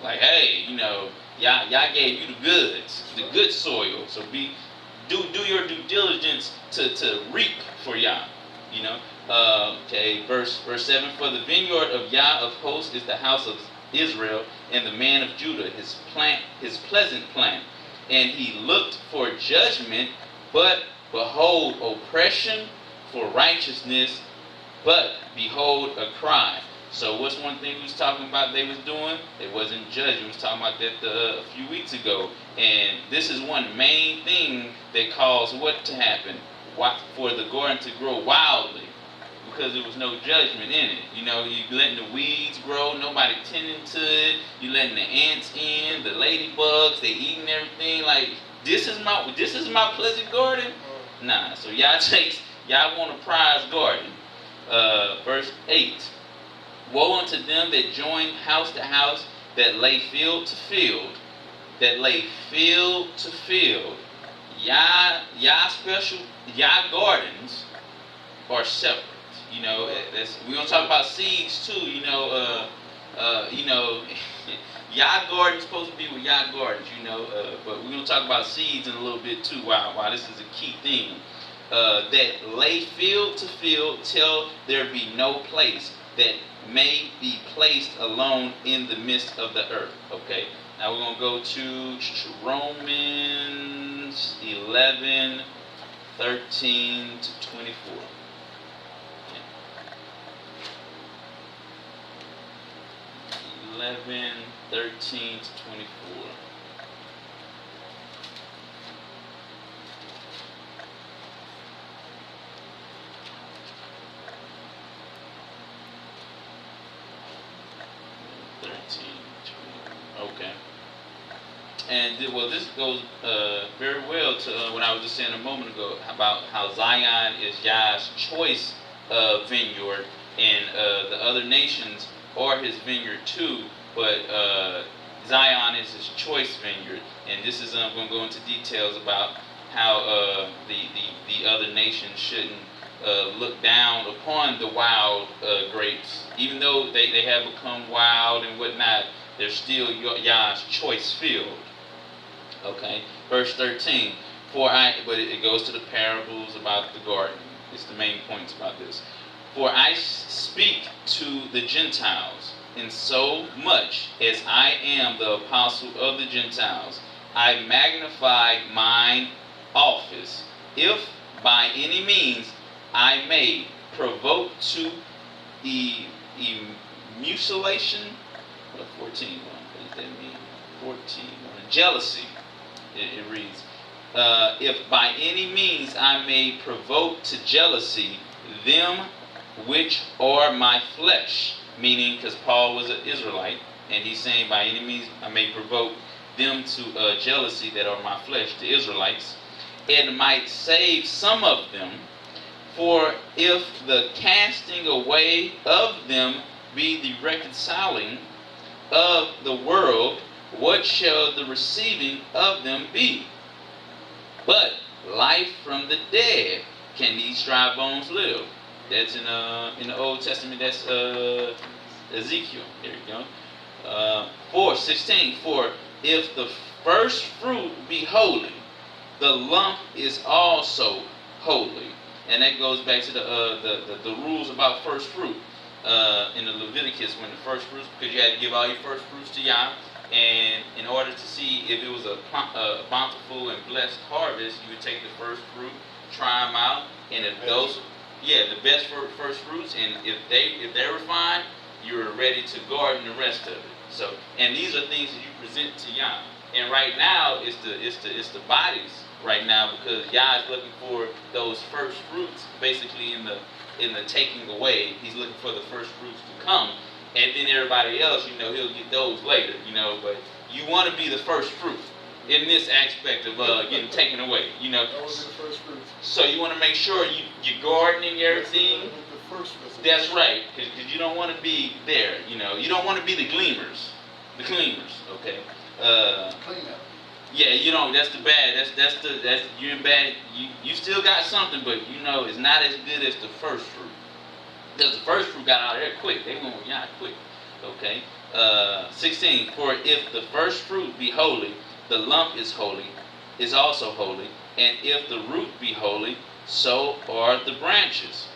like, hey, y'all gave you the goods, the good soil. So do your due diligence to reap for y'all. Okay, verse 7. For the vineyard of Yah of hosts is the house of Israel, and the man of Judah his pleasant plant. And he looked for judgment, but behold oppression, for righteousness, but behold a cry. So what's one thing we was talking about they was doing? It wasn't judging. We was talking about that a few weeks ago. And this is one main thing that caused what to happen? For the garden to grow wildly. Because there was no judgment in it. You letting the weeds grow, nobody tending to it. You letting the ants in, the ladybugs, they eating everything. Like, this is my pleasant garden? Nah. So y'all want a prize garden. Verse 8. Woe unto them that join house to house, that lay field to field, Yah gardens are separate. We're gonna talk about seeds too. Yah garden is supposed to be with Yah gardens. But we're gonna talk about seeds in a little bit too. Why this is a key thing. That lay field to field till there be no place that may be placed alone in the midst of the earth. Okay. Now we're gonna go to Romans 11, 13 to 24. 11, 13 to 24. Okay. And this goes very well to what I was just saying a moment ago about how Zion is Yah's choice vineyard, and the other nations are his vineyard too, but Zion is his choice vineyard. And this is I'm going to go into details about how the other nations shouldn't look down upon the wild grapes. Even though they have become wild and whatnot, they're still Yah's choice field. Okay, verse 13. But it goes to the parables about the garden. It's the main points about this. For I speak to the Gentiles, in so much as I am the apostle of the Gentiles, I magnify mine office, if by any means I may provoke to emulation. 14. What does that mean? 14. Jealousy. It reads, if by any means I may provoke to jealousy them which are my flesh, meaning because Paul was an Israelite, and he's saying by any means I may provoke them to jealousy that are my flesh, the Israelites, and might save some of them. For if the casting away of them be the reconciling of the world, what shall the receiving of them be? But life from the dead, can these dry bones live? That's in the Old Testament. That's Ezekiel. There you go. 4:16. For if the first fruit be holy, the lump is also holy. And that goes back to the rules about first fruit in the Leviticus, when the first fruits, because you had to give all your first fruits to Yah, and in order to see if it was a bountiful and blessed harvest, you would take the first fruit, try them out, and if those, the best first fruits, and if they were fine, you were ready to garden the rest of it. So, and these are things that you present to Yah. And right now, it's the bodies right now, because Yah is looking for those first fruits, basically in the taking away. He's looking for the first fruits to come, and then everybody else, he'll get those later, but you want to be the first fruit in this aspect of getting taken away, Those are the first fruits. So you want to make sure you're gardening everything. That's right, because you don't want to be there, you don't want to be the cleaners, okay? Clean up. Yeah, that's the bad. That's you're in bad. You still got something, but it's not as good as the first fruit. Because the first fruit got out of there quick. They went with Yah quick. Okay. 16. For if the first fruit be holy, the lump is also holy. And if the root be holy, so are the branches.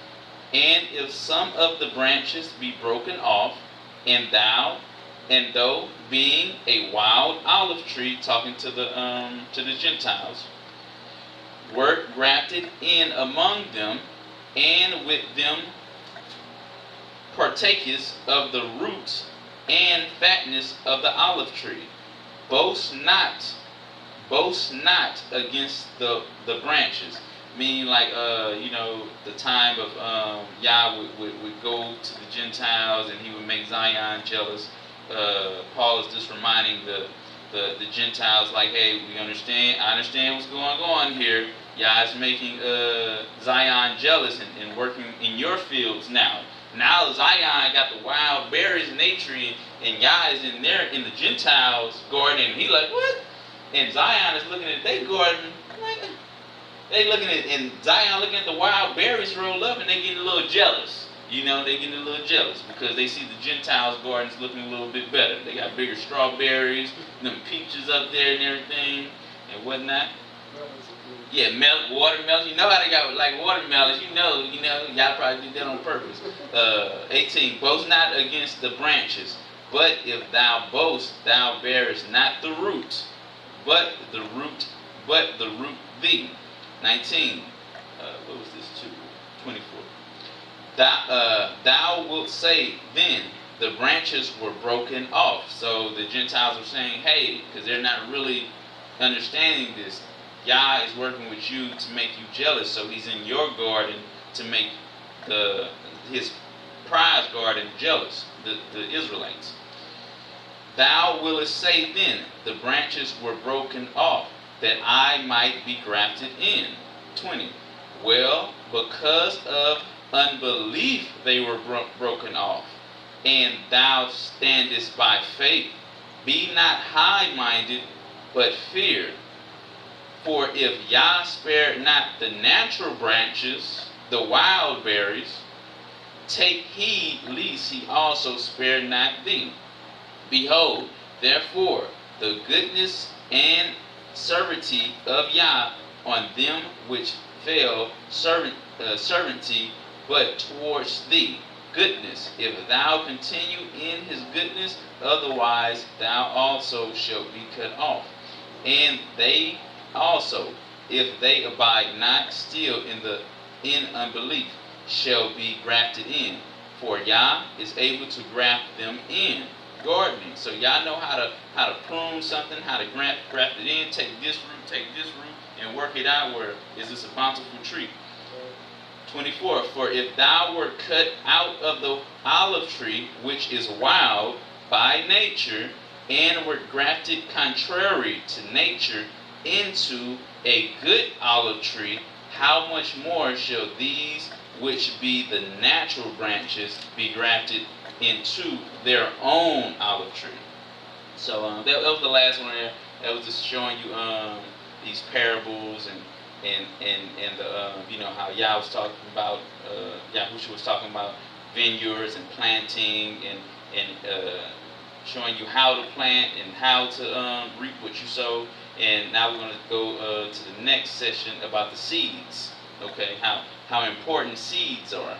And if some of the branches be broken off, and though being a wild olive tree, talking to the Gentiles, were grafted in among them, and with them partakest of the roots and fatness of the olive tree. Boast not against the branches. Meaning, like, the time of Yah would go to the Gentiles and he would make Zion jealous. Paul is just reminding the Gentiles, like, hey, I understand what's going on here. Yah is making Zion jealous and working in your fields now. Now Zion got the wild berries in their tree, and Yah is in the Gentiles' garden, and he like, what? And Zion is looking at their garden, like, and Zion looking at the wild berries roll up, and they getting a little jealous. They getting a little jealous because they see the Gentiles' gardens looking a little bit better. They got bigger strawberries, them peaches up there and everything, and whatnot. Yeah, watermelons. You know how they got like watermelons. Y'all probably did that on purpose. 18. Boast not against the branches, but if thou boast, thou bearest not the root, but the root thee. 19. What was this? 24. Thou wilt say then, the branches were broken off. So the Gentiles were saying, hey, because they're not really understanding this. Yah is working with you to make you jealous, so he's in your garden to make his prize garden jealous, the Israelites. Thou willest say then, the branches were broken off, that I might be grafted in. 20. Well, because of unbelief they were broken off, and thou standest by faith. Be not high-minded, but fear. For if Yah spared not the natural branches, the wild berries, take heed lest he also spare not thee. Behold, therefore, the goodness and sovereignty of Yah on them which fail sovereignty, but towards thee goodness, if thou continue in his goodness, otherwise thou also shalt be cut off. And they also, if they abide not still in unbelief, shall be grafted in. For Yah is able to graft them in. Gardening. So y'all know how to prune something, how to graft it in, take this root, and work it out where is this a bountiful tree. 24. For if thou wert cut out of the olive tree, which is wild by nature, and wert grafted contrary to nature into a good olive tree, how much more shall these which be the natural branches be grafted into their own olive tree? So that was the last one there. That was just showing you these parables and the how Yah was talking about Yahushua was talking about vineyards and planting and showing you how to plant and how to reap what you sow. And now we're going to go to the next session about the seeds. Okay, how important seeds are.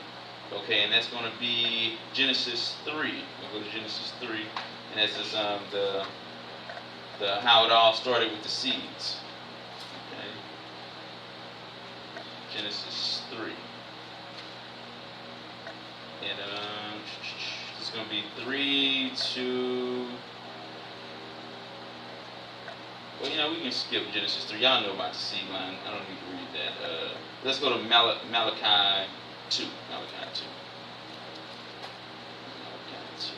Okay, and that's going to be Genesis 3. We'll go to Genesis 3, and this is the how it all started with the seeds. Okay, Genesis 3, and it's going to be 3 to. Well, we can skip Genesis 3. Y'all know about the seed line. I don't need to read that. Let's go to Malachi 2. Malachi 2. Malachi 2.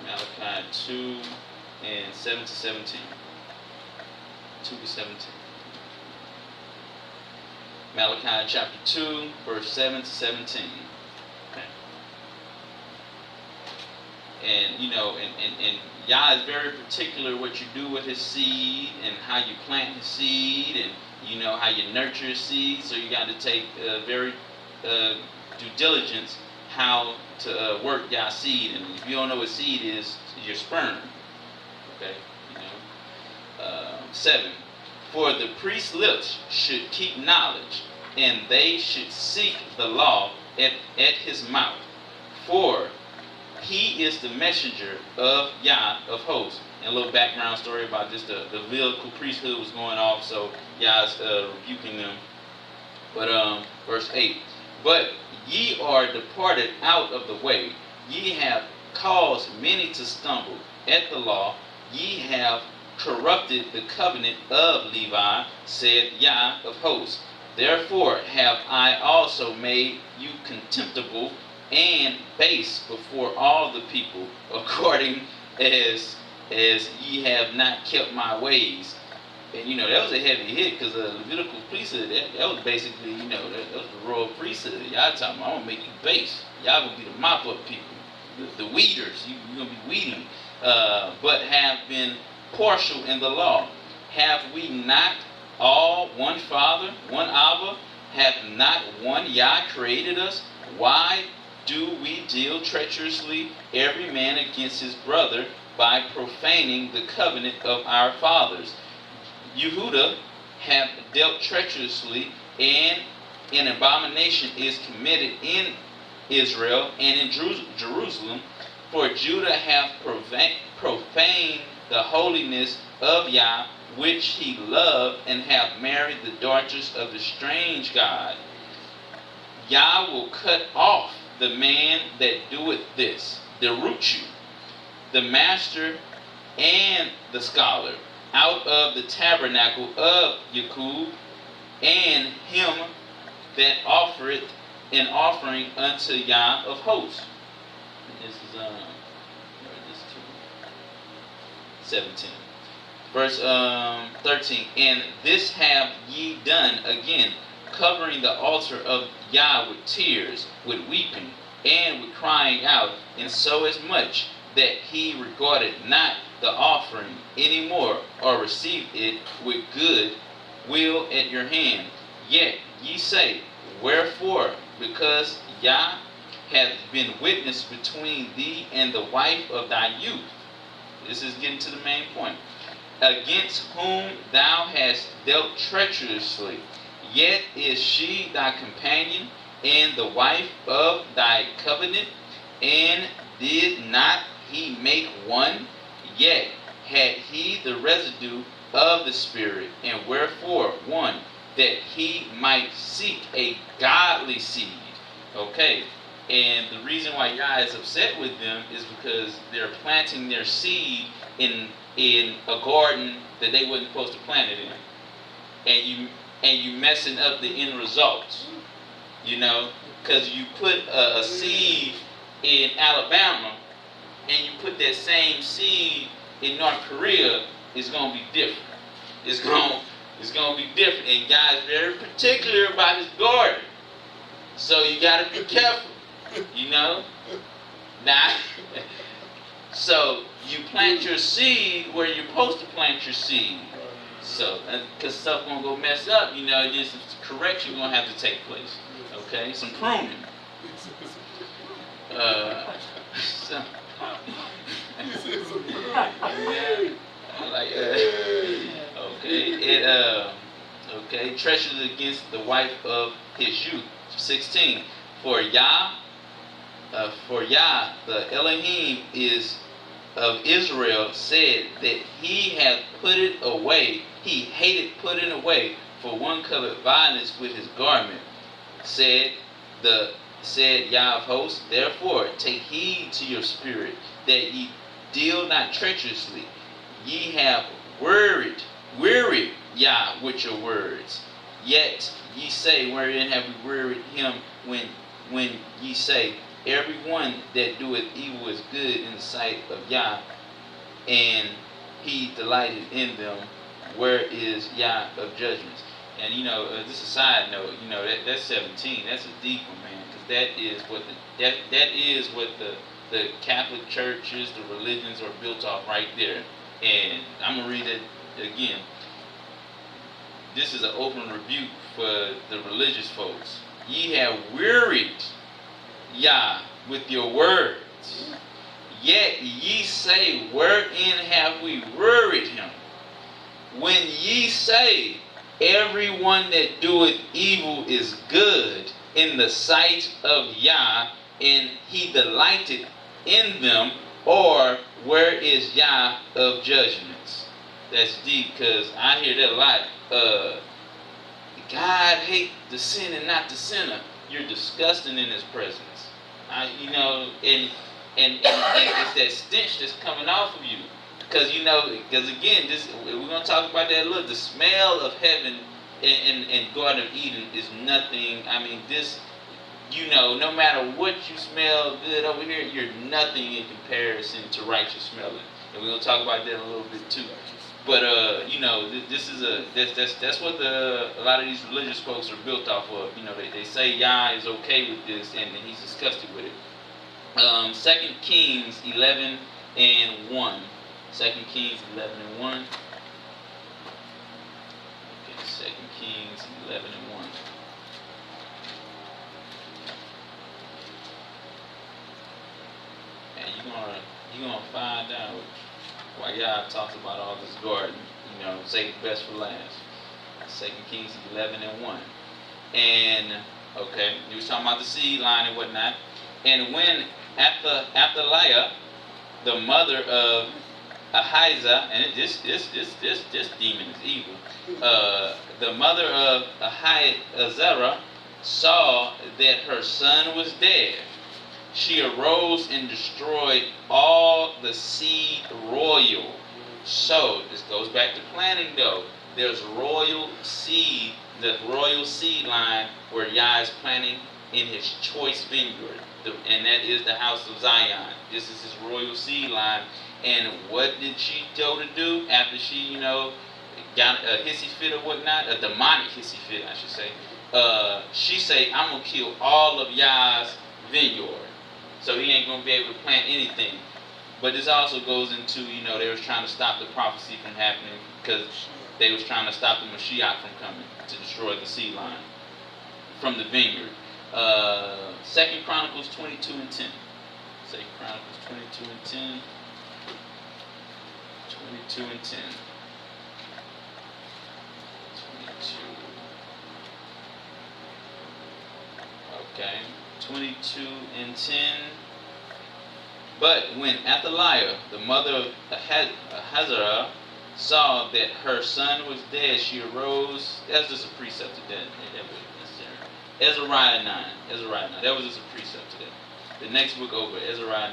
Malachi 2 and 7 to 17. 2 to 17. Malachi chapter 2, verse 7 to 17. Okay. And and Yah is very particular what you do with his seed and how you plant his seed and how you nurture his seed. So you got to take very due diligence how to work Yah's seed. And if you don't know what seed is, your sperm. Okay, 7. For the priest's lips should keep knowledge, and they should seek the law at his mouth. For he is the messenger of Yah of hosts. And a little background story about just the Levitical priesthood was going off, so Yah's rebuking them. But verse 8. But ye are departed out of the way. Ye have caused many to stumble at the law. Ye have corrupted the covenant of Levi, said Yah of hosts. Therefore have I also made you contemptible and base before all the people, according as ye have not kept my ways. And that was a heavy hit, because the Levitical priesthood, that was basically, that was the royal priesthood. Y'all talking about, I'm gonna make you base. Y'all gonna be the mop up people, the weeders. You're gonna be weeding. But have been partial in the law. Have we not all one Father, one Abba? Have not one Yah created us? Why do we deal treacherously every man against his brother by profaning the covenant of our fathers? Yehuda have dealt treacherously, and an abomination is committed in Israel and in Jerusalem. For Judah hath profaned the holiness of Yah, which he loved, and have married the daughters of the strange God. Yah will cut off the man that doeth this, the root you, the master and the scholar, out of the tabernacle of Jacob, and him that offereth an offering unto Yah of hosts. And this is 17. Verse 13. And this have ye done again, covering the altar of Yah with tears, with weeping, and with crying out, and so as much that he regarded not the offering any more, or received it with good will at your hand. Yet ye say, wherefore? Because Yah hath been witness between thee and the wife of thy youth. This is getting to the main point. Against whom thou hast dealt treacherously, yet is she thy companion and the wife of thy covenant, and did not he make one? Yet had he the residue of the Spirit, and wherefore one, that he might seek a godly seed. Okay, and the reason why Yah is upset with them is because they're planting their seed in a garden that they wasn't supposed to plant it in, and you messing up the end results. Because you put a seed in Alabama, and you put that same seed in North Korea, it's gonna be different. It's gonna be different. And Yah is very particular about his garden, so you gotta be careful. Now, so you plant your seed where you're supposed to plant your seed. So, because stuff gonna go mess up, just correction gonna have to take place. Okay, some pruning. Okay, treacherous against the wife of his youth. 16. For Yah, the Elohim is of Israel, said that he hath put it away. He hated putting away, for one covered violence with his garment. Said Yah of hosts, therefore take heed to your spirit, that ye deal not treacherously. Ye have wearied Yah with your words. Yet ye say, wherein have we wearied him, when ye say, every one that doeth evil is good in the sight of Yah, and he delighted in them. Where is Yah of judgments? And just a side note, that's 17. That's a deep one, man, because that is what the Catholic churches, the religions are built off right there. And I'm going to read it again. This is an open rebuke for the religious folks. Ye have wearied Yah with your words. Yet ye say, wherein have we worried him? When ye say, everyone that doeth evil is good in the sight of Yah, and he delighted in them, or where is Yah of judgments? That's deep, because I hear that a lot. God hate the sin and not the sinner. You're disgusting in his presence. And it's that stench that's coming off of you. Because again, we're going to talk about that a little. The smell of heaven and Garden of Eden is nothing. I mean, no matter what you smell good over here, you're nothing in comparison to righteous smelling. And we're going to talk about that a little bit too. But that's what a lot of these religious folks are built off of. They say Yah is okay with this, and he's disgusted with it. 2 Kings 11 and 1. 2 Kings 11 and 1. Okay, 2 Kings 11 and 1. And you're gonna find out why Yah talks about all this garden. Save the best for last. 2 Kings 11 and 1. And okay, he was talking about the seed line and whatnot. And when Athaliah, the mother of Ahijah, and this demon is evil. The mother of Ahijah saw that her son was dead. She arose and destroyed all the seed royal. So this goes back to planting, though. There's royal seed, the royal seed line where Yah is planting in his choice vineyard, and that is the house of Zion. This is his royal seed line. And what did she go to do after she, got a hissy fit or whatnot, a demonic hissy fit, I should say? She say, I'm gonna kill all of Yah's vineyard, so he ain't gonna be able to plant anything. But this also goes into, they was trying to stop the prophecy from happening because they was trying to stop the Mashiach from coming to destroy the seed line from the vineyard. 2 Chronicles 22 and 10. 2 Chronicles 22 and 10. 22 and 10. 22. Okay. 22 and 10. But when Athaliah, the mother of Ahijah, saw that her son was dead, she arose. That's just a precept to that. Ezariah 9. That was just a precept to that. The next book over, Ezariah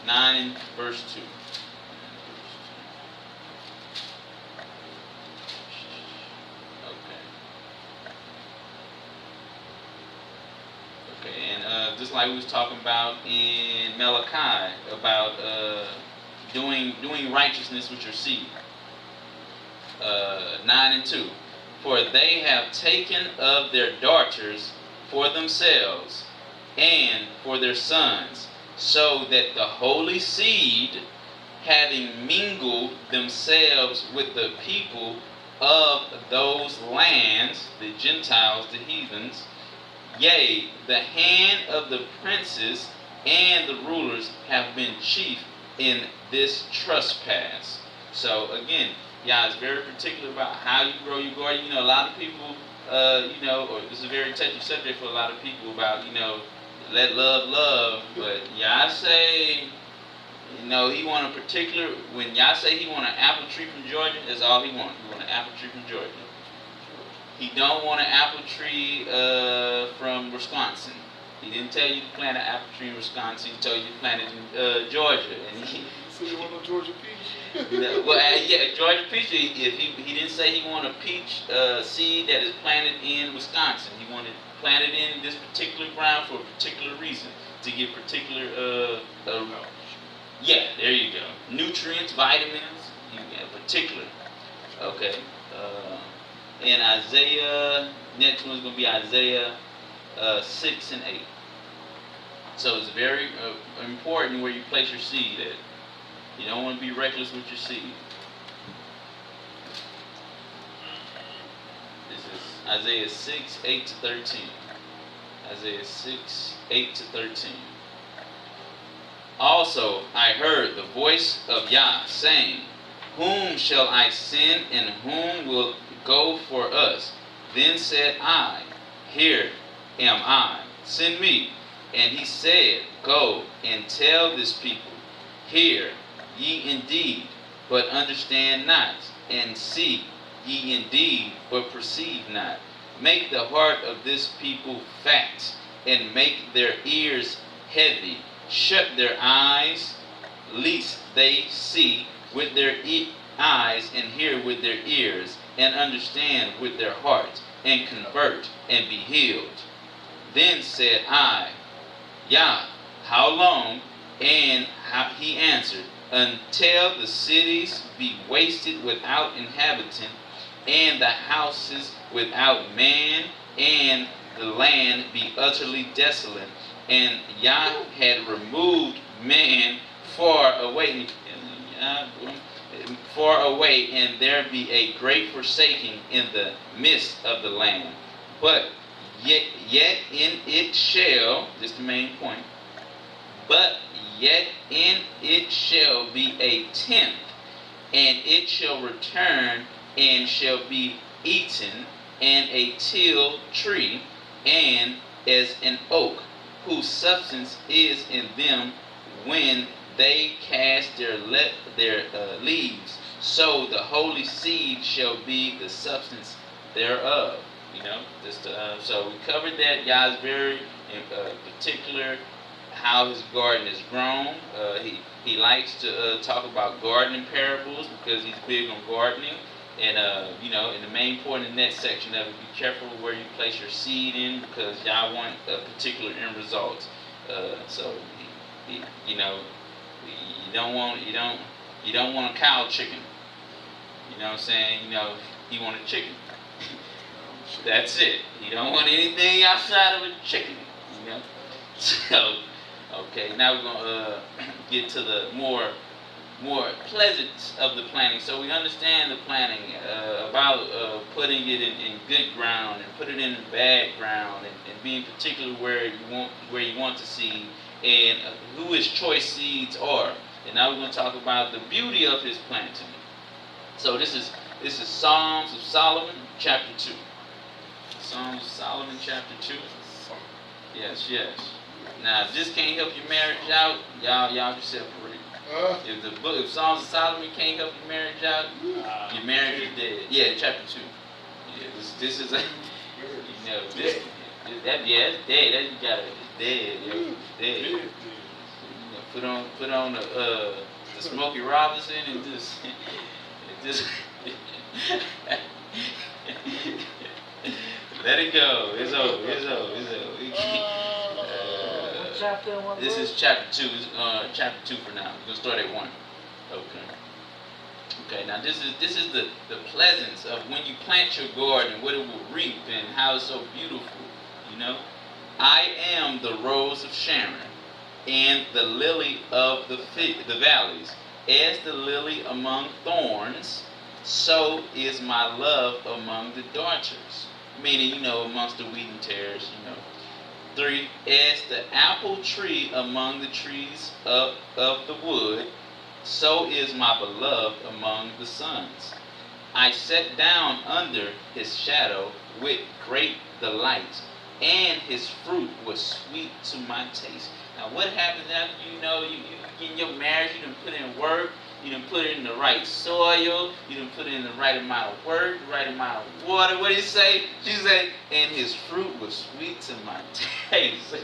9. 9 verse 2. And just like we was talking about in Malachi, about doing righteousness with your seed. 9 and 2. For they have taken of their daughters for themselves and for their sons, so that the holy seed, having mingled themselves with the people of those lands, the Gentiles, the heathens, yea, the hand of the princes and the rulers have been chief in this trespass. So again, Yah is very particular about how you grow your garden. A lot of people, or this is a very touchy subject for a lot of people about, let love. But Yah say, he want a particular, when Yah say he want an apple tree from Georgia, that's all he want. He want an apple tree from Georgia. He don't want an apple tree from Wisconsin. He didn't tell you to plant an apple tree in Wisconsin. He told you to plant it in Georgia. And so you want no Georgia peach? Georgia peach. If he didn't say he wanted a peach seed that is planted in Wisconsin. He wanted planted in this particular ground for a particular reason, to give particular there you go, nutrients, vitamins, particular. Okay. And Isaiah, next one's going to be Isaiah 6 and 8. So it's very important where you place your seed at. You don't want to be reckless with your seed. This is Isaiah 6, 8 to 13. Isaiah 6, 8 to 13. Also I heard the voice of Yah saying, Whom shall I send, and whom will go for us? Then said I, Here am I, send me. And he said, Go and tell this people, Hear ye indeed, but understand not, and see ye indeed, but perceive not. Make the heart of this people fat, and make their ears heavy. Shut their eyes, lest they see with their eyes, and hear with their ears, and understand with their hearts, and convert, and be healed. Then said I, Yah, how long? And he answered, Until the cities be wasted without inhabitant, and the houses without man, and the land be utterly desolate. And Yah had removed man far away, and there be a great forsaking in the midst of the land. But yet in it shall, this is the main point, but yet in it shall be a tenth, and it shall return, and shall be eaten, and a tilled tree, and as an oak, whose substance is in them when they cast their leaves. So the holy seed shall be the substance thereof. So we covered that. Yah's very particular how his garden is grown. He likes to talk about gardening parables because he's big on gardening. And and the main point in that section of it, be careful where you place your seed in, because y'all want a particular end result. So you don't want a cow chicken. You know what I'm saying? You want a chicken. That's it. You don't want anything outside of a chicken. So okay, now we're gonna get to the more pleasant of the planting. So we understand the planting about putting it in good ground and put it in bad ground, and being particular where you want to seed, and who his choice seeds are. And now we're going to talk about the beauty of his planting. So this is Psalms of Solomon chapter 2. Psalms of Solomon chapter 2. Yes. Now if this can't help your marriage out, y'all just separate. If Psalms of Solomon can't help your marriage out, your marriage is dead. Yeah, chapter 2. Yeah, this is it's dead. That you got it. It's dead. It's dead. Put on the Smokey Robinson and just let it go. It's over. This is chapter 2. Chapter 2 for now. We're gonna start at 1. Okay. Now this is the pleasance of when you plant your garden, what it will reap, and how it's so beautiful. I am the rose of Sharon, and the lily of the valleys. As the lily among thorns, so is my love among the darters. Meaning, amongst the wheat and tares. 3, as the apple tree among the trees of the wood, so is my beloved among the sons. I sat down under his shadow with great delight, and his fruit was sweet to my taste. Now what happens after you in your marriage, you done put in work, you done put it in the right soil, you done put in the right amount of work, the right amount of water. What did he say? She said, and his fruit was sweet to my taste.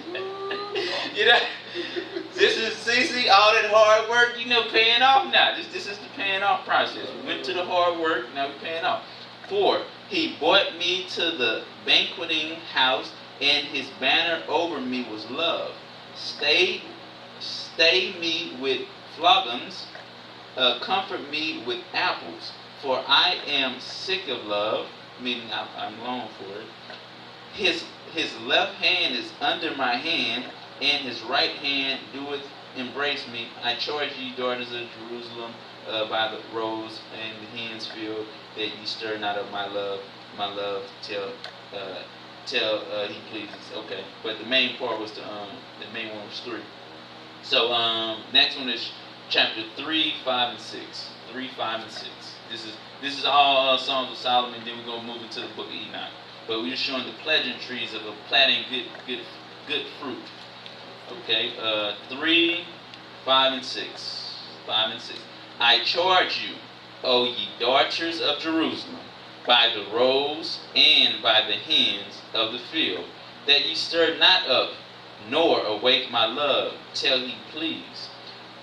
This is see all that hard work, paying off now. This is the paying off process. We went to the hard work, now we're paying off. 4, he brought me to the banqueting house, and his banner over me was love. Stay me with flagons, comfort me with apples, for I am sick of love, meaning I'm longing for it. His left hand is under my hand, and his right hand doeth embrace me. I charge ye, daughters of Jerusalem, by the roes and the hen's field, that ye stir not of my love, till he pleases. Okay, but the main part was the main one was 3. So next one is chapter 3, 5, and 6. 3, 5, and 6. This is all Songs of Solomon. Then we're gonna move into the book of Enoch. But we're just showing the pleasantries of planting good fruit. Okay, 3, 5, and 6. 5 and 6. I charge you, O ye daughters of Jerusalem, by the roes and by the hens of the field, that ye stir not up, nor awake my love, till he please.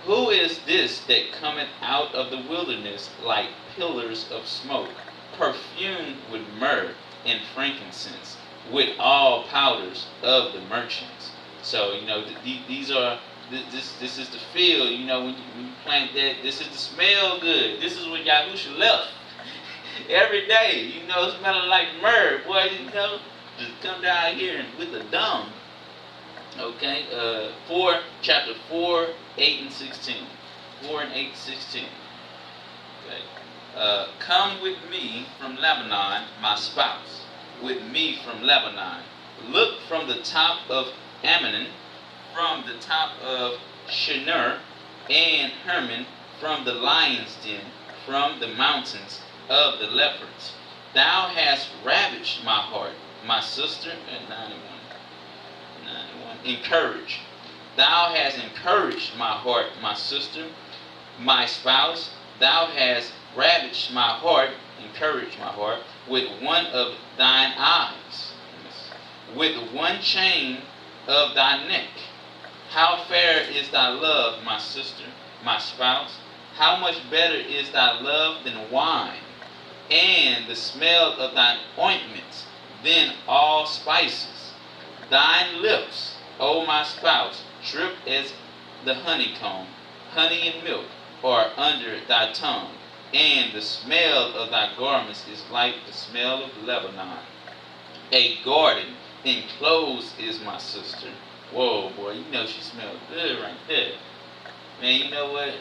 Who is this that cometh out of the wilderness like pillars of smoke, perfumed with myrrh and frankincense, with all powders of the merchants? So, these are, this is the field, when you plant that, this is the smell good. This is what Yahusha left. Every day, smelling like myrrh. Boy, just come down here with the dung. Okay, chapter 4, 8, and 16. 4 and 8, 16. Okay. Come with me from Lebanon, my spouse, with me from Lebanon. Look from the top of Ammon, from the top of Shinar, and Hermon, from the lion's den, from the mountains of the leopards. Thou hast ravished my heart, my sister, at 91. Encourage. Thou hast encouraged my heart, my sister, my spouse. Thou hast ravished my heart, encouraged my heart, with one of thine eyes, with one chain of thy neck. How fair is thy love, my sister, my spouse? How much better is thy love than wine, and the smell of thine ointments than all spices? Thine lips, O my spouse, drip as the honeycomb. Honey and milk are under thy tongue, and the smell of thy garments is like the smell of Lebanon. A garden enclosed is my sister. Whoa, boy, she smells good right there. Man, you know what?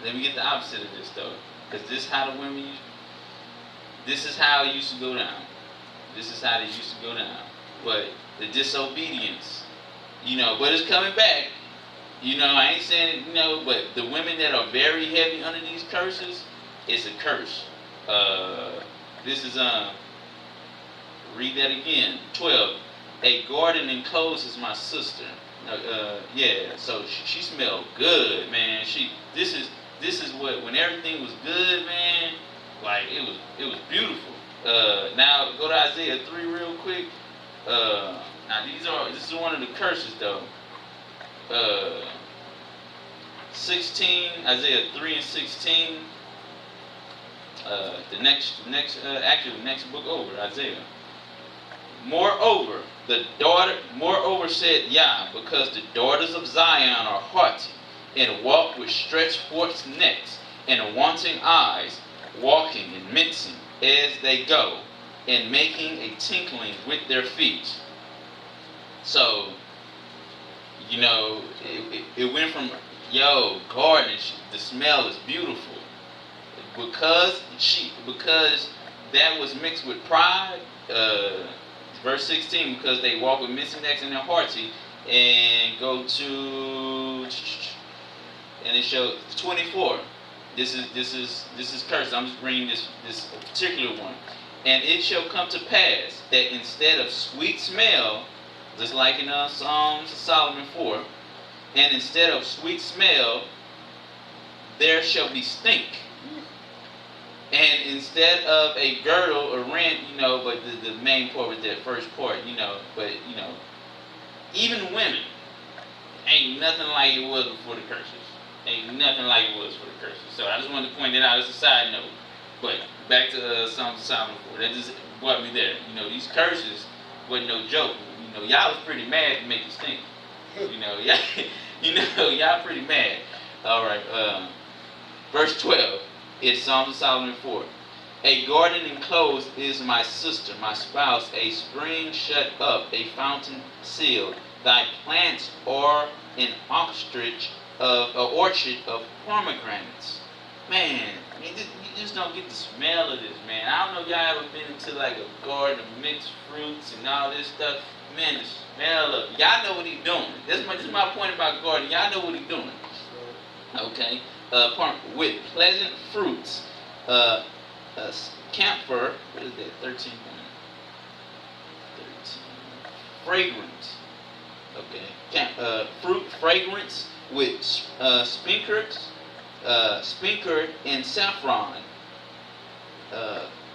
Let me get the opposite of this, though. Because this is how the women this is how it used to go down. This is how they used to go down. But the disobedience, but it's coming back. I ain't saying, but the women that are very heavy under these curses, it's a curse. This is, read that again. 12. A garden encloses my sister. So she smelled good, man. This is what, when everything was good, man, like it was beautiful. Now go to Isaiah 3 real quick. This is one of the curses though. 16, Isaiah 3 and 16. The next book over, Isaiah. Moreover said Yah, because the daughters of Zion are haughty, and walk with stretched forth necks, and wanting eyes, walking and mincing as they go, and making a tinkling with their feet. So, it went from, garden, the smell is beautiful. Because that was mixed with pride, verse 16, because they walk with mincing necks and they're haughty, and go to, and it shows 24. This is cursed. I'm just bringing this particular one. And it shall come to pass that instead of sweet smell, just like in Songs of Solomon 4, and instead of sweet smell, there shall be stink. And instead of a girdle or rent, but the main part was that first part, but even women, ain't nothing like it was before the curses. Ain't nothing like it was for the curses. So I just wanted to point that out as a side note. But back to Songs of Solomon 4. That just brought me there. These curses wasn't no joke. Y'all was pretty mad to make you stink. Y'all pretty mad. All right. Verse 12. It's Songs of Solomon 4. A garden enclosed is my sister, my spouse, a spring shut up, a fountain sealed, Thy plants are an orchard of pomegranates. Man, you just don't get the smell of this, man. I don't know if y'all ever been into like a garden of mixed fruits and all this stuff. Man, the smell of it. Y'all know what he's doing. This is my point about garden. Y'all know what he's doing. Okay. With pleasant fruits. Camphor, what is that? 13. Fragrance. Okay. Fruit fragrance with spinkard and saffron,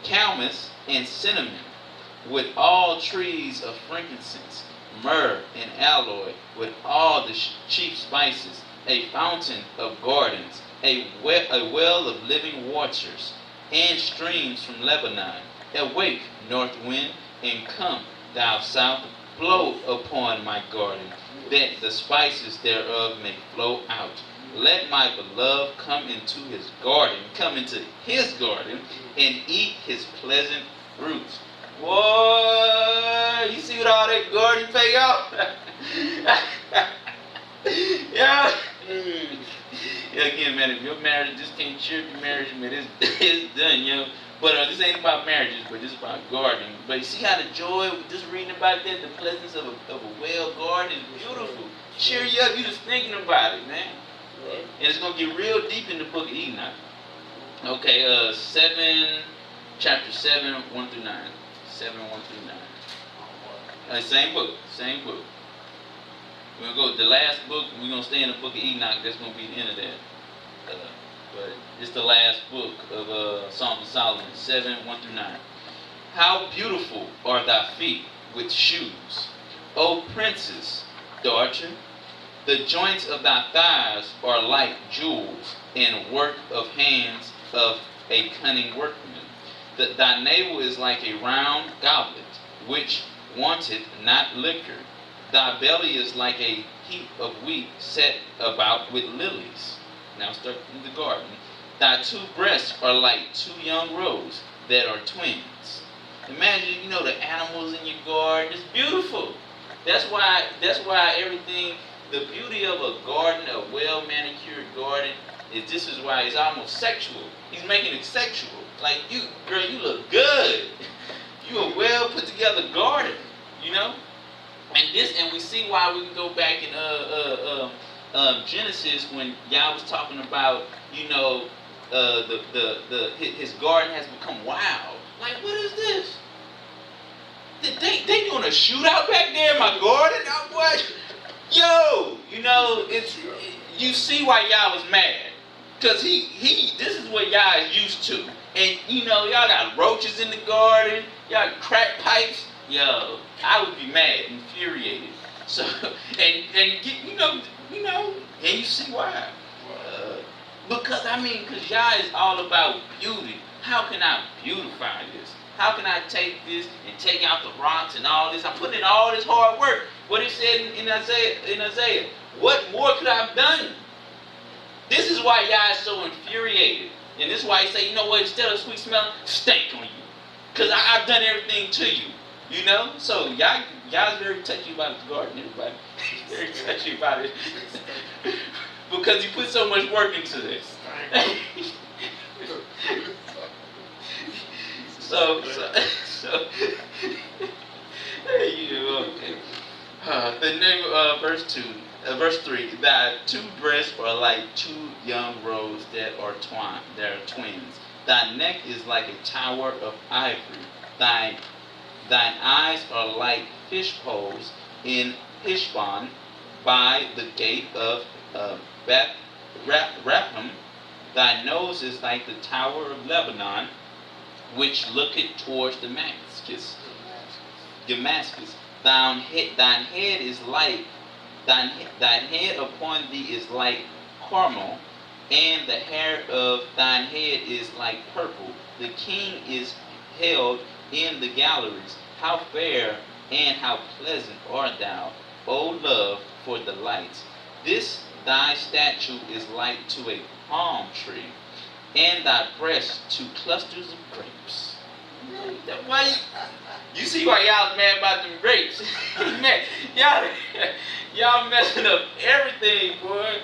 calamus and cinnamon, with all trees of frankincense, myrrh and aloe, with all the chief spices, a fountain of gardens, a well of living waters, and streams from Lebanon. Awake, north wind, and come, thou south, blow upon my garden, that the spices thereof may flow out. Let my beloved come into his garden, and eat his pleasant fruits. Boy, you see what all that garden pay out? Yeah. Again, man, if your marriage just can't cheer your marriage, man, it's done, yo. But this ain't about marriages, but this is about gardening. But you see how the joy, just reading about that, the pleasance of a well garden is beautiful. Cheer you up, you just thinking about it, man. And it's going to get real deep in the book of Enoch. Okay, chapter 7, 1 through 9. 7, 1 through 9. Same book. We're going to go to the last book. We're going to stay in the book of Enoch. That's going to be the end of that. But it's the last book of Songs of Solomon, 7, 1 through 9. How beautiful are thy feet with shoes, O princess, daughter. The joints of thy thighs are like jewels, and work of hands of a cunning workman. Thy navel is like a round goblet, which wanteth not liquor. Thy belly is like a heap of wheat set about with lilies. Now start in the garden. Thy two breasts are like two young roes that are twins. Imagine, the animals in your garden. It's beautiful. That's why everything, the beauty of a garden, a well-manicured garden, this is why it's almost sexual. He's making it sexual. Like, girl, you look good. You a well put together garden, And we see why we can go back in Genesis when Yah was talking about, his garden has become wild. Like, what is this? They doing a shootout back there in my garden? What? Yo, you see why Yah was mad. Because this is what Yah is used to. And, y'all got roaches in the garden. Y'all got crack pipes. Yo, I would be mad, infuriated. So, and you see why. Because Yah is all about beauty. How can I beautify this? How can I take this and take out the rocks and all this? I put in all this hard work. What he said in Isaiah, what more could I have done? This is why Yah is so infuriated. And this is why he say, instead of sweet smell, stank on you. Because I've done everything to you. So Yah's very touchy about the garden, everybody. Very touchy about it. Because he put so much work into this. So okay. The name verse 3. Thy two breasts are like two young roes that are twins. Thy neck is like a tower of ivory. Thine eyes are like fish poles in Heshbon by the gate of Beth-el. Thy nose is like the tower of Lebanon, which looketh towards Damascus. Thine head upon thee is like Carmel, and the hair of thine head is like purple. The king is held in the galleries. How fair and how pleasant art thou, O love, for the lights. This thy statue is like to a palm tree, and thy breast to clusters of grapes. You see why y'all mad about them grapes? Man, y'all messing up everything, boy.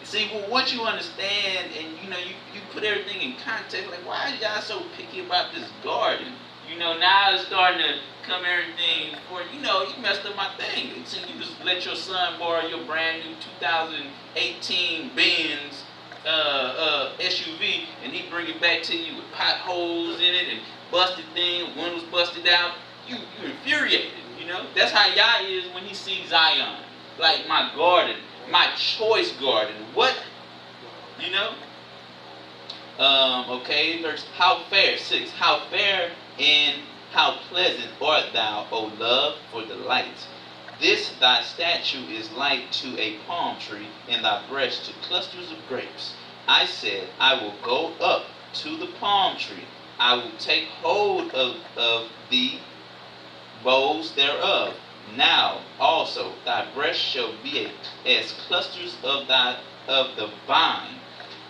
See, well, once you understand and you know you put everything in context, like why is y'all so picky about this garden? You know, now it's starting to come everything for you know, you messed up my thing. So you just let your son borrow your brand new 2018 Benz SUV and he bring it back to you with potholes in it and busted thing, windows busted out. You infuriated, you know? That's how Yah is when he sees Zion. Like my garden, my choice garden. What? You know? Okay, verse how fair, 6. How fair and how pleasant art thou, O love, for delight. This thy statue is like to a palm tree, and thy breast to clusters of grapes. I said, I will go up to the palm tree. I will take hold of the boughs thereof. Now also thy breast shall be as clusters of the vine,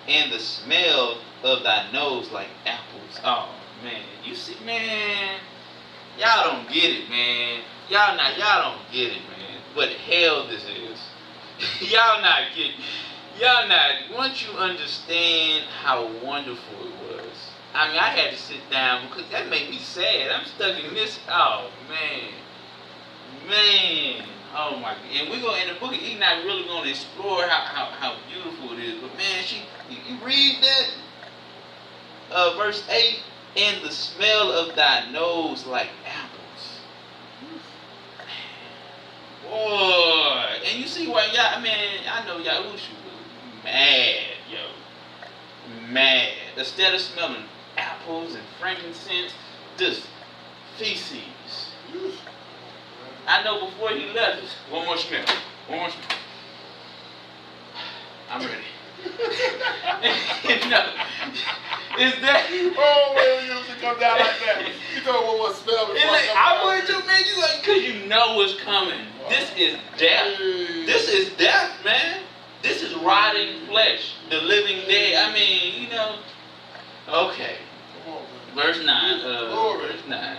and the smell of thy nose like apples. Oh man, you see, man, y'all don't get it, man. Y'all don't get it, man. What hell this is? Y'all not getting. Once you understand how wonderful it was. I mean, I had to sit down because that made me sad. I'm stuck in this. Oh man. Oh my God. And we're going in the book of Enoch really going to explore how beautiful it is. But man, you read that verse 8, and the smell of thy nose like apples. Boy. And you see why y'all, I know Yahsahua was mad, yo. Mad. Instead of smelling apples and frankincense, just feces. I know before he left, one more smell. I'm ready. No, is that? Oh, well, you usually come down like that. You don't want one smell before Like, I would too, man. You like, cause you know what's coming. Wow. This is death. Hey. This is death, man. This is rotting flesh, the living dead. I mean, you know. Okay. Come on, man. Verse 9. Verse 9.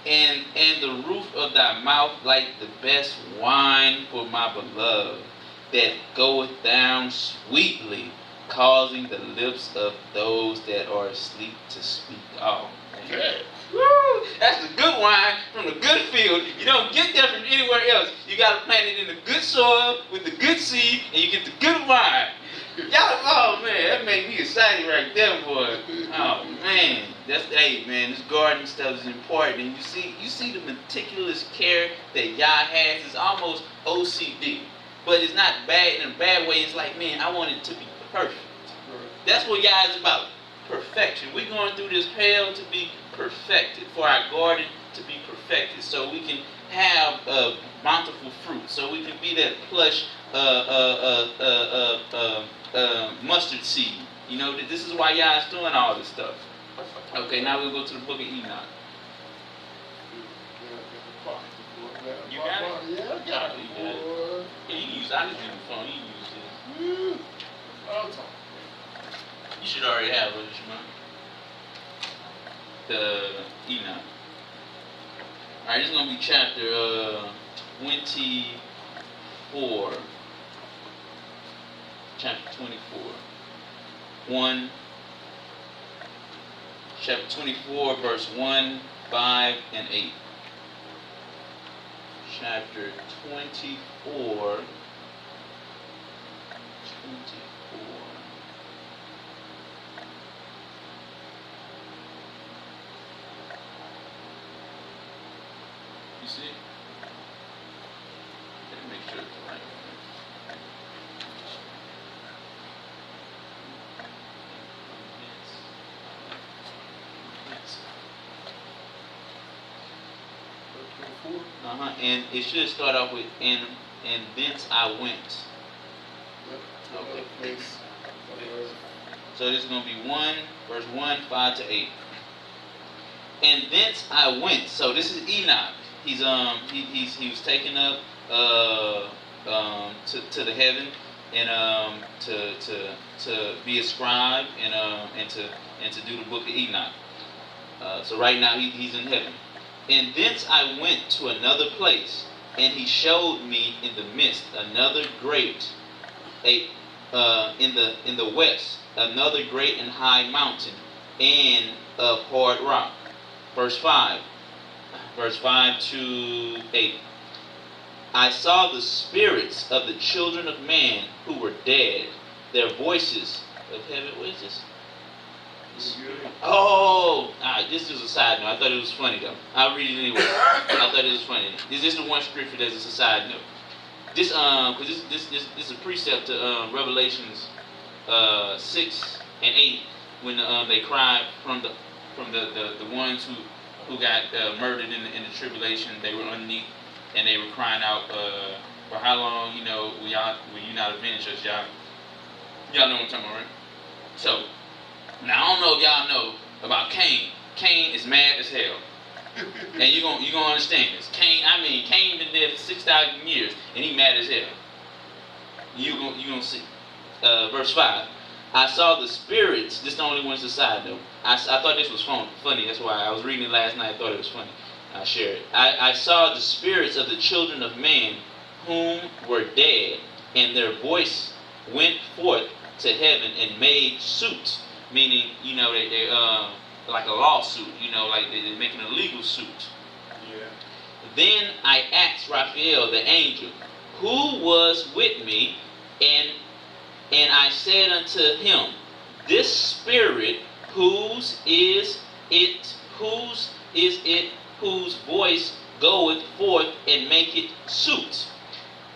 And the roof of thy mouth like the best wine for my beloved, that goeth down sweetly, causing the lips of those that are asleep to speak. Oh, man. Woo! That's the good wine from the good field. You don't get that from anywhere else. You got to plant it in the good soil with the good seed, and you get the good wine. Y'all, oh man, that made me excited right there, boy. Oh man, hey man, this garden stuff is important, and you see the meticulous care that Yah has. It's almost OCD, but it's not bad in a bad way. It's like, man, I want it to be perfect. That's what Yah is about, perfection. We're going through this hell to be perfected, for our garden to be perfected, so we can have bountiful fruit, so we can be that plush mustard seed. You know, this is why Yah is doing all this stuff. Okay, now we'll go to the book of Enoch. You got it? Yeah, I got it. Yeah, you use. I just use the phone. You use this. You should already have it, Shema. The Enoch. Alright, this is going to be chapter 24. Chapter 24. Chapter 24, verse 1, 5, and 8. Chapter 24. You see? Let me make sure it's the right one. And it should start off with and thence I went. Okay. So this is going to be 1, verse 1, 5 to 8. And thence I went. So this is Enoch. He was taken up to the heaven and to be a scribe and to do the book of Enoch. So right now he's in heaven. And thence I went to another place, and he showed me in the midst another great, in the west, another great and high mountain, and of hard rock. Verse 5 to 8. I saw the spirits of the children of man who were dead, their voices of heaven. What is this? Oh, this is a side note. I thought it was funny though. I'll read it anyway. I thought it was funny. This is the one scripture that's a side note. This because this is a precept to Revelations 6 and 8 when they cried from the ones who got murdered in the tribulation. They were underneath and they were crying out, for how long, will you not avenge us, y'all? Y'all know what I'm talking about, right? So now I don't know if y'all know about Cain. Cain is mad as hell. And you're gonna understand this. Cain been there for 6,000 years and he mad as hell. You're gonna see. Verse 5. I saw the spirits. This is the only one that's a side note. I thought this was funny. That's why I was reading it last night. I thought it was funny. I share it. I saw the spirits of the children of man whom were dead, and their voice went forth to heaven and made suit. Meaning, they like a lawsuit, like they're making a legal suit. Yeah. Then I asked Raphael, the angel, who was with me, and I said unto him, this spirit, whose is it, whose voice goeth forth and maketh suit?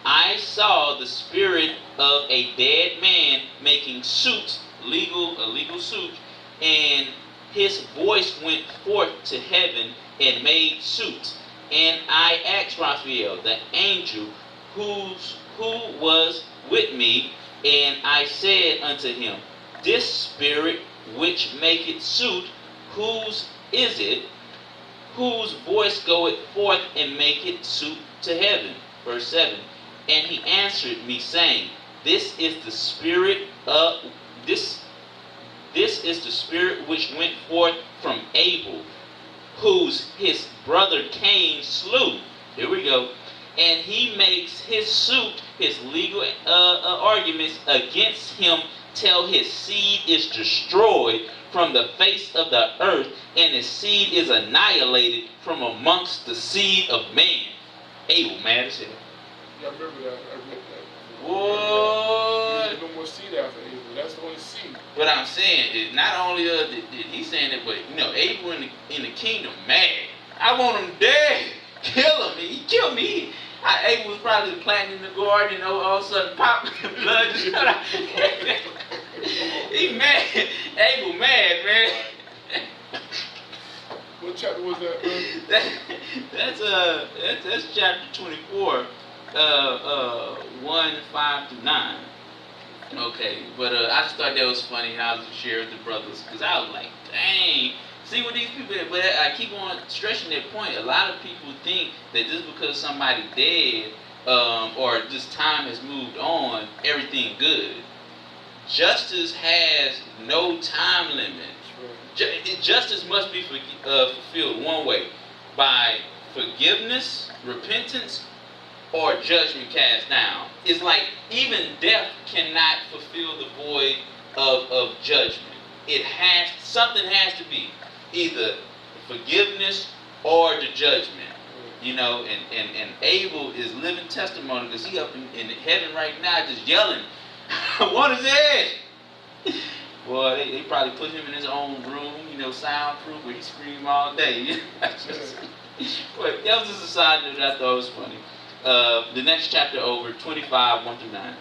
I saw the spirit of a dead man making suit, a legal suit, and his voice went forth to heaven and made suit. And I asked Raphael, the angel, who was with me, and I said unto him, this spirit which maketh suit, whose is it, whose voice goeth forth and maketh suit to heaven? Verse 7. And he answered me, saying, This is the spirit which went forth from Abel, whose his brother Cain slew. Here we go. And he makes his suit, his legal arguments against him, till his seed is destroyed from the face of the earth, and his seed is annihilated from amongst the seed of man. Abel, mad as hell. Yeah, I remember that. I read that. What? There's no more seed after Abel. That's the only seed. What I'm saying is, not only did he saying that, but Abel in the kingdom, mad. I want him dead. Kill him. He killed me. Abel was probably planting in the garden, all of a sudden pop, blood just cut out. He mad. Abel mad, man. What chapter was that? That's chapter 24, 1, 5 to 9. Okay, but I just thought that was funny, and I was sharing with the brothers, because I was like, dang. See what these people, but I keep on stressing that point. A lot of people think that just because somebody dead, or just time has moved on, everything good. Justice has no time limit. Justice must be fulfilled one way, by forgiveness, repentance, or judgment cast down. It's like even death cannot fulfill the void of judgment. Something has to be either forgiveness or the judgment. And Abel is living testimony, because he up in heaven right now just yelling, I want his head. Well, they probably put him in his own room, soundproof, where he scream all day. But that was just a side note that I thought was funny. The next chapter over, 25, 1 through 9.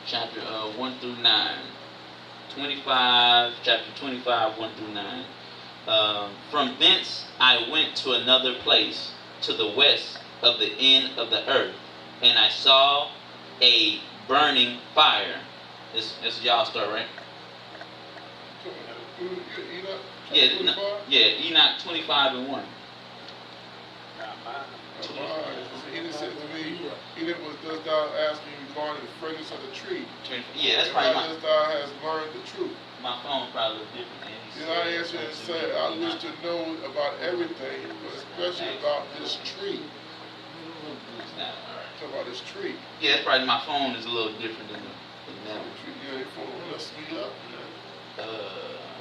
Chapter 1 through 9. Chapter 25, 1 through 9. From thence I went to another place, to the west of the end of the earth, and I saw a burning fire. It's y'all start, right? Enoch? Enoch 25 and 1. And he just said to me, he didn't was does thou ask me regarding the fragrance of the tree. Yeah, that's probably does thou has learned the truth. my phone probably a little different than he Then I answered and said, I wish to know about everything, but especially about this tree. Talk about this tree. Yeah, that's probably my phone is a little different than that. Yeah, your phone messed me up.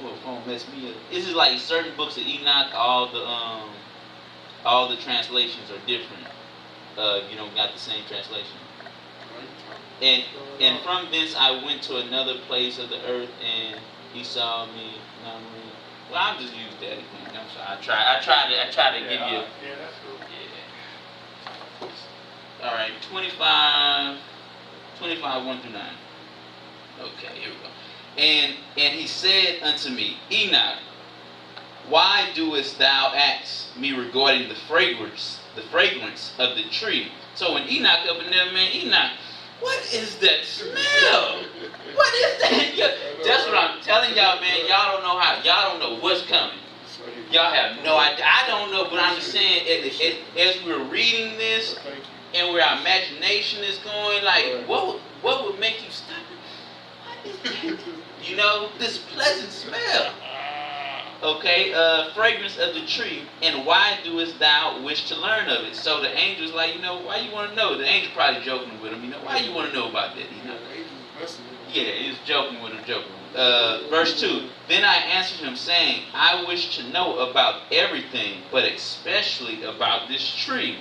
What phone messed me up? It's just like certain books of Enoch, all the translations are different. Got the same translation. And from this I went to another place of the earth, and he saw me. Well, I'll just use that again. I'm sorry. I try to give you. Yeah, that's cool. Yeah. All right, 25, 1 through 9. Okay, here we go. And he said unto me, Enoch, why doest thou ask me regarding the fragrance of the tree? So when Enoch up in there, man, Enoch, what is that smell? What is that? That's what I'm telling y'all, man. Y'all don't know what's coming. Y'all have no idea. I don't know, but I'm just saying, as we're reading this, and where our imagination is going, like, what would make you stop it? What is that? This pleasant smell. Okay, fragrance of the tree, and why doest thou wish to learn of it? So the angel's like, why you want to know? The angel probably joking with him, why you want to know about that? Yeah, he's joking with him, verse 2, then I answered him, saying, I wish to know about everything, but especially about this tree.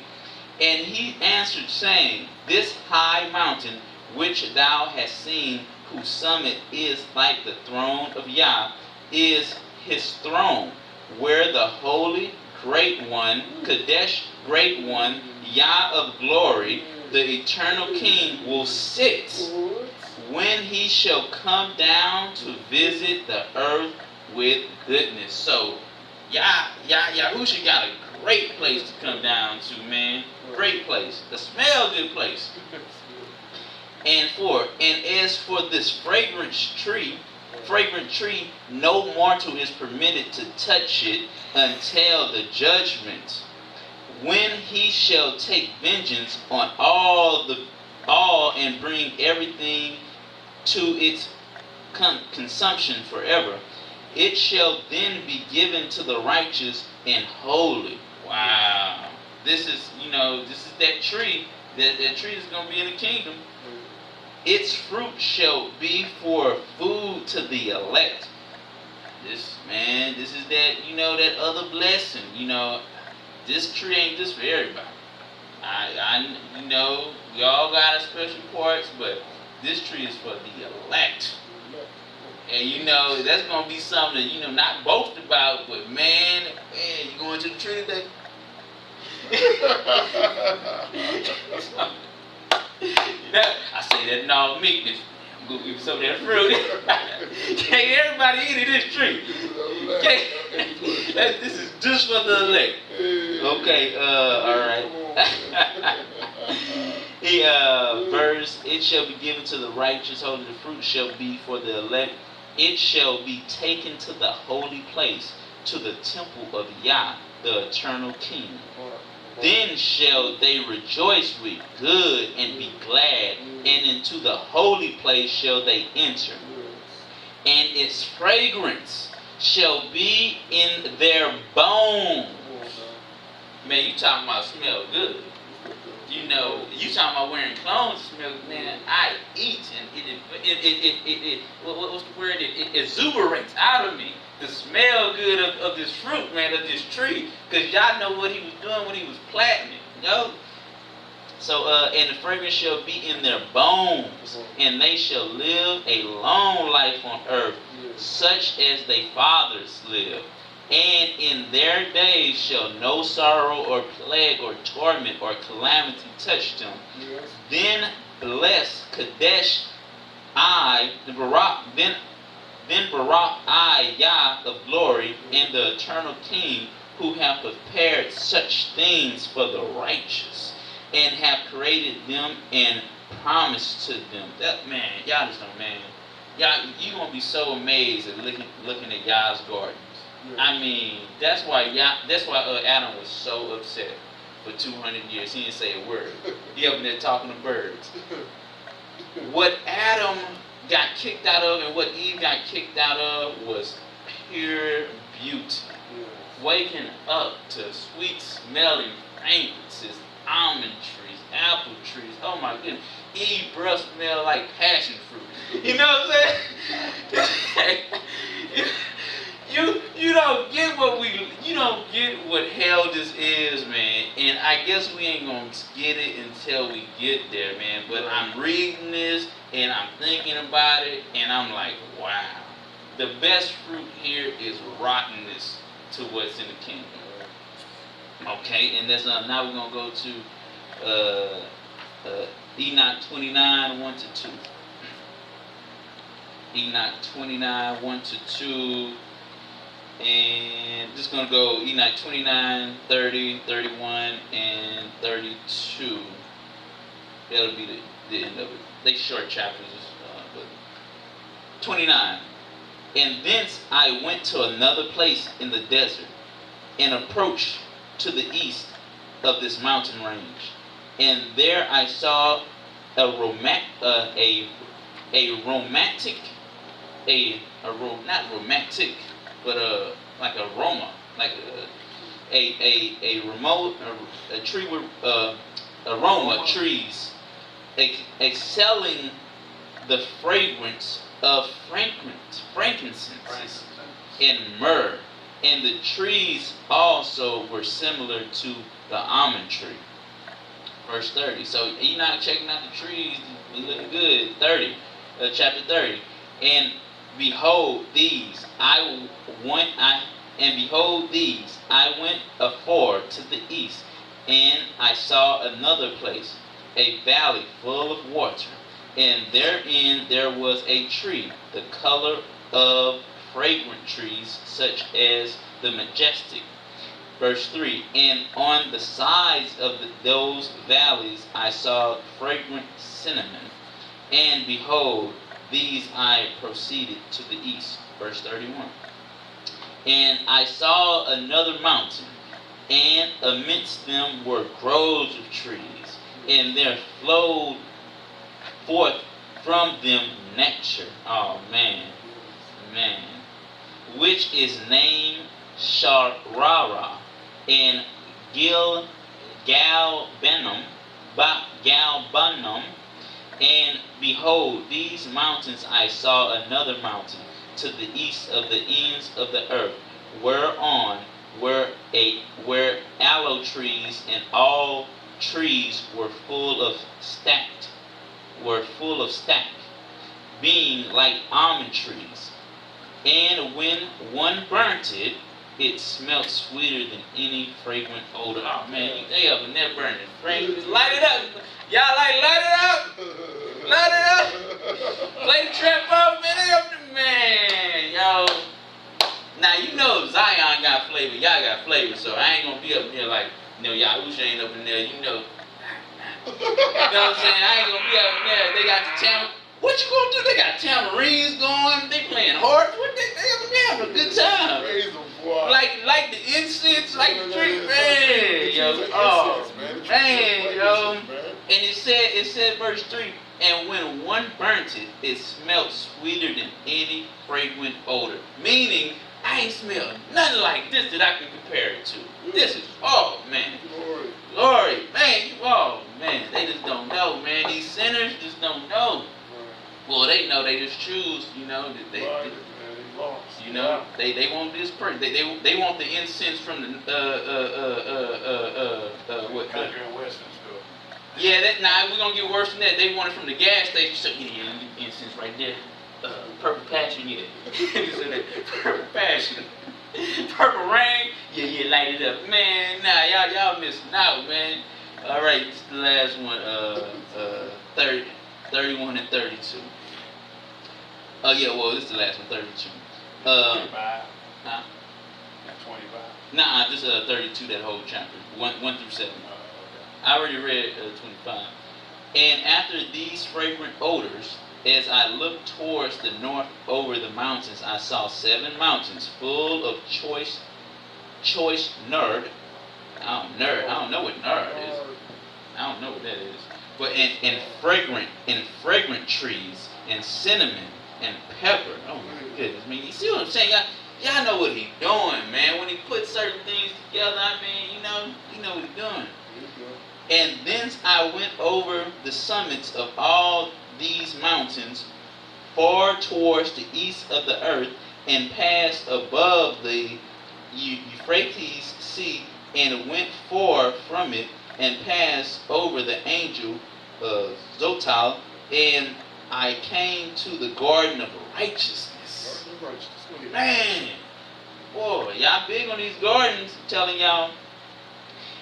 And he answered, saying, this high mountain, which thou hast seen, whose summit is like the throne of Yah, is his throne, where the holy great one, Kadesh great one, Yah of glory, the eternal king, will sit when he shall come down to visit the earth with goodness. So Yahusha got a great place to come down to, man. Great place. A smell good place. And as for this fragrant tree, no mortal is permitted to touch it until the judgment, when he shall take vengeance on all and bring everything to its consumption forever. It shall then be given to the righteous and holy. Wow. This is that tree. That tree is going to be in the kingdom. Its fruit shall be for food to the elect. This is that, that other blessing. This tree ain't just for everybody. We all got our special parts, but this tree is for the elect. And that's gonna be something that, not boast about, but man, you going to the tree today? I say that in all meekness. I'm gonna give some of that fruit. Can't everybody eat of this tree? This is just for the elect. Okay, alright. Verse, it shall be given to the righteous, holy, the fruit shall be for the elect. It shall be taken to the holy place, to the temple of Yah, the eternal King. Then shall they rejoice with good and be glad, and into the holy place shall they enter. And its fragrance shall be in their bones. Man, you talking about smell good. You talking about wearing clothes smell good. Man, I eat, and it what's the word? It exuberates out of me. The smell good of this fruit, man, of this tree, because y'all know what he was doing when he was planting it, So, and the fragrance shall be in their bones, and they shall live a long life on earth, such as their fathers lived. And in their days shall no sorrow or plague or torment or calamity touch them. Then bless Kadesh Then Barak I, Yah of glory, and the eternal King, who have prepared such things for the righteous, and have created them and promised to them. That, man, y'all just don't, man. Y'all, you gonna be so amazed at looking at Yah's gardens. I mean, that's why Adam was so upset. for 200 years. He didn't say a word. He up in there talking to birds. What Adam got kicked out of and what Eve got kicked out of was pure beauty. Waking up to sweet smelling fragrances, almond trees, apple trees. Oh my goodness. Eve breath smelled like passion fruit. You know what I'm saying? You don't get what hell this is, man. And I guess we ain't gonna get it until we get there, man. But I'm reading this and I'm thinking about it and I'm like, wow. The best fruit here is rottenness to what's in the kingdom. Okay, and that's now we're gonna go to Enoch 29, 1 to 2. Enoch 29, 1 to 2. And just gonna go Enoch 29, 30, 31, and 32. That'll be the end of it. They short chapters, but 29. And thence I went to another place in the desert, and approached to the east of this mountain range. And there I saw not romantic, but like aroma, like a tree with aroma trees, excelling the fragrance of frankincense and myrrh, and the trees also were similar to the almond tree. Verse 30. So Enoch checking out the trees, he looking good. 30, chapter 30. And behold these, I went afar to the east, and I saw another place, a valley full of water, and therein there was a tree, the color of fragrant trees, such as the majestic. Verse 3, and on the sides of those valleys I saw fragrant cinnamon, and behold, these I proceeded to the east. Verse 31. And I saw another mountain, and amidst them were groves of trees, and there flowed forth from them nectar. Oh man, which is named Sharara, and Galbanum, and behold, these mountains I saw another mountain to the east of the ends of the earth, whereon were aloe trees, and all trees were full of stack, being like almond trees. And when one burnt it, it smelt sweeter than any fragrant odor. Oh man, they up in there burning fragrance. Light it up. Y'all like light it up? Light it up. Play the trap up, man. They up there, man. Yo. Now you know Zion got flavor, y'all got flavor, so I ain't gonna be up there like, Yahusha ain't up in there, You know what I'm saying? I ain't gonna be up in there. They got the tamarind. What you gonna do? They got tamarines going. They playing harps. What they having a good time. Like the incense, like the drink, man. Yo. And it said verse 3, and when one burnt it, it smelled sweeter than any fragrant odor. Meaning, I ain't smelled nothing like this that I can compare it to. This is, oh man. Glory, man, they just don't know, man. These sinners just don't know. Well, they know, they just choose, that they want this person. They want the incense from the what? Country and Western stuff. Yeah, we're gonna get worse than that. They want it from the gas station. So yeah, incense right there. Purple passion, yeah. Purple passion. Purple rain, yeah, light it up, man. Nah, y'all missing out, man. All right, this is the last one. 31 and 32. Oh yeah, well this is the last one, 32. 25. Huh? 25. Nah, just 32. That whole chapter, 1 through 7. Okay. I already read 25. And after these fragrant odors, as I looked towards the north over the mountains, I saw 7 mountains full of choice nard, I don't know what nard is. I don't know what that is. But and fragrant trees and cinnamon and pepper. Oh my goodness! I mean, you see what I'm saying? Y'all know what he's doing, man. When he puts certain things together, I mean, you know what he's doing. And thence I went over the summits of all these mountains, far towards the east of the earth, and passed above the Euphrates Sea, and went far from it, and passed over the angel Zotal, and I came to the garden of righteousness. Man, boy, y'all big on these gardens, I'm telling y'all.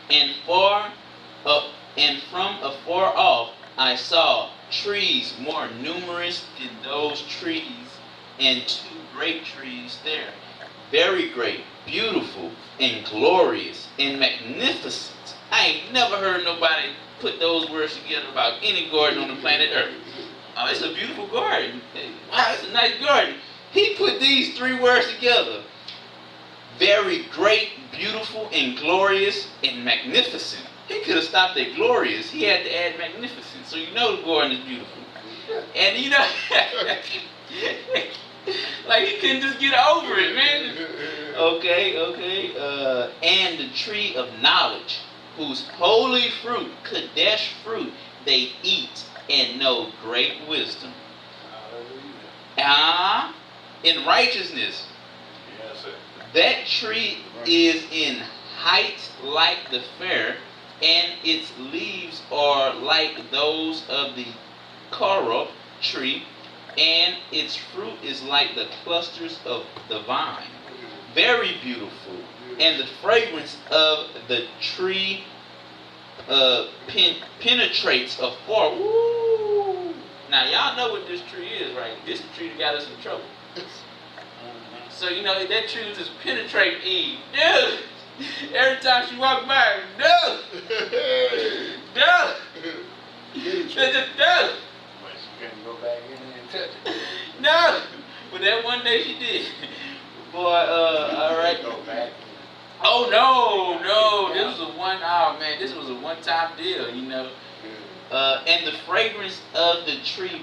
And far up, and from afar off, I saw trees more numerous than those trees, and 2 great trees there, very great, beautiful, and glorious, and magnificent. I ain't never heard nobody put those words together about any garden on the planet Earth. Oh, it's a beautiful garden. Wow, it's a nice garden. He put these 3 words together. Very great, beautiful, and glorious, and magnificent. He could have stopped at glorious. He had to add magnificent. So you know the garden is beautiful. And you know, like he couldn't just get over it, man. Okay. And the tree of knowledge, whose holy fruit, Kadesh fruit, they eat and know great wisdom. In righteousness. Yes, sir. That tree is in height like the fir, and its leaves are like those of the carob tree, and its fruit is like the clusters of the vine. Very beautiful. And the fragrance of the tree penetrates afar. Woo! Now y'all know what this tree is, right? This tree that got us in trouble. So you know that tree was just penetrating Eve. Dude! Every time she walked by, no! No! Just no! But she couldn't go back in there and touch it. No! But that one day she did. Boy, alright. Go back. Oh no! This was a one-time deal, you know. And the fragrance of the tree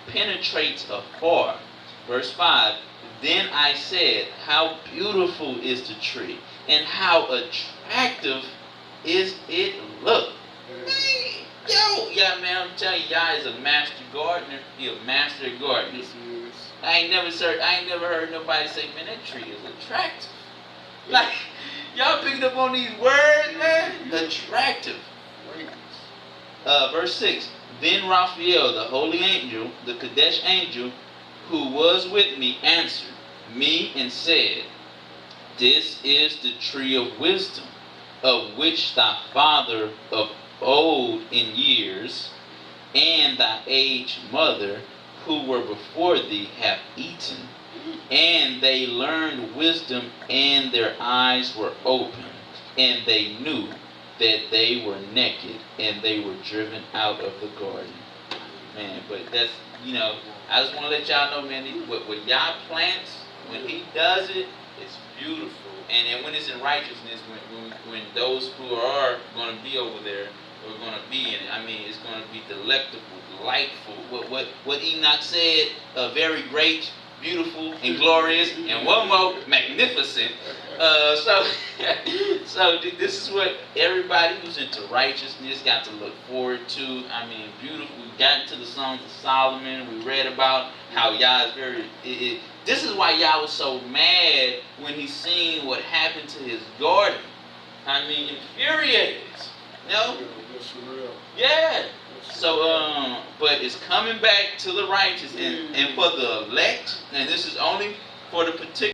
penetrates afar. Verse 5. Then I said, how beautiful is the tree, and how attractive is it look. Yeah, man, I'm telling you, y'all is a master gardener. You're a master gardener. I ain't never heard nobody say, man, that tree is attractive. Like, y'all picking up on these words, man? Attractive. Verse 6. Then Raphael, the holy angel, the Kadesh angel, who was with me, answered me and said, this is the tree of wisdom, of which thy father of old in years, and thy aged mother, who were before thee, have eaten. And they learned wisdom, and their eyes were opened, and they knew that they were naked, and they were driven out of the garden. Man, but that's, you know, I just want to let y'all know, man, what y'all plants, when he does it, it's beautiful. And then when it's in righteousness, when those who are going to be over there are going to be in it, I mean, it's going to be delectable, delightful. What Enoch said, very great, beautiful, and glorious, and one more, magnificent. So this is what everybody who's into righteousness got to look forward to. I mean, beautiful. We got into the Songs of Solomon. We read about how Yah is very... this is why Yah was so mad when he seen what happened to his garden. I mean, infuriated. You know? Yeah. So, but it's coming back to the righteous and for the elect, and this is only for the particular